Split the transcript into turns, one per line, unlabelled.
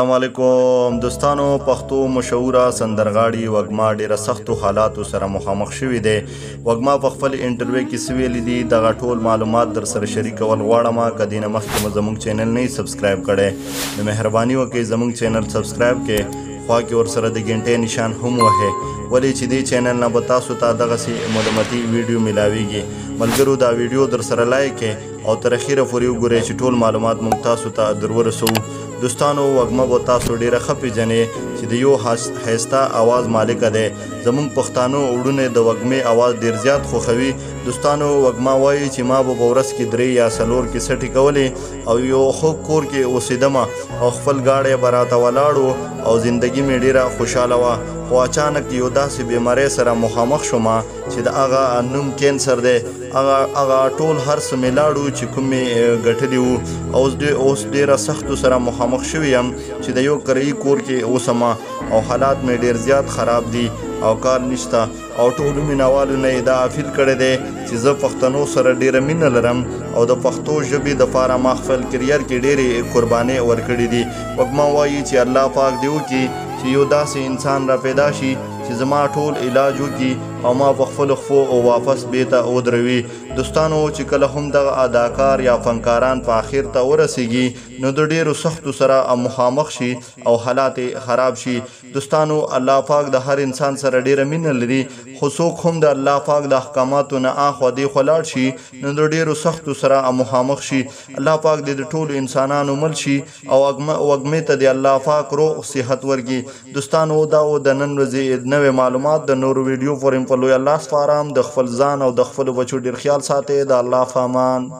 السلام دوستانو پښتو مشهوره سندرغاړي وږما ډیره سختو حالاتو سره مخامخ شوې ده. وږما په خپل انټرویو کې سویل دي دغه ټول معلومات در سره شریکول غواړم. کدی نه مخکې زموږ چینل نه سبسکرایب کړئ نو مهرباني وکړئ زموږ چینل سبسکرایب کړئ، خوا کې ورسره د غنټې نشان هم وهئ، ولې چې دې چینل نه به تاسو ته دغسې معلوماتي ویډیو ملاویږي. ملګرو دا ویډیو در سره لایک کړئ او تر اخره پورې وګورئ چې ټول معلومات موږ تاسو ته در ورسوو. دوستانو وږمه به تاسو ډیره ښه پیژنئ چې د یو ښایسته اواز مالکه دی. زموږ پښتانه وړونه د وږمې اواز ډیر زیات خوښوي. دوستانو وږمه وایي چې ما به په ورځ کې 3 یا 4 کیسټې کولې او یو ښه کور کې اوسېدم او خپل ګاډی به راته ولاړو او زندګي مې ډیره خوشحاله وه. خو اچانک یو داسې بیمارۍ سره مخامخ شوم چې د هغه نوم کینسر دی. هغه ټول هر څه مې لاړو چې کوم مې ګټلي وو. اوس ډیره سختو سره مخامخ شوی یم چې د یو کرایي کور کې اوسم او حالات مې ډیر زیات خراب دي او کار نشته او ټولو مینوالو نه دا اپیل کړی دی چې زه پښتنو سره ډیره مینه لرم او د پښتو ژبې دپاره ما خپل کریر کې ډیرې قربانۍ ورکړي دي. وږمه وایي چې الله پاک دې وکړي چې یو داسې انسان را پیدا شي چې زما ټول علاج وکړي او ما په خپلو خپو او واپس بیرته ودروي. دوستانو چې کله هم دغه اداکار یا فنکاران په آخر ته ورسیږي نو د ډیرو سختو سره مخامخ شي او حالات خراب شي. دوستانو الله پاک د هر انسان سره ډیره مینه لري، خو څوک هم د الله پاک د احکاماتو نه اخوا دېخوا لاړ شي نو د ډیرو سختو سره مخامخ شي. الله پاک دې د ټولو انسانانو مل شي او وږمې ته د الله پاک روغ صحت ورکړي. دوستانو دا و د نن ورځې نوې معلومات. د نورو ویډیو پورې په لوی الله سپارم. د خپل ځان او د خپلو بچو ډیر خیال ساتئ. د الله په امان.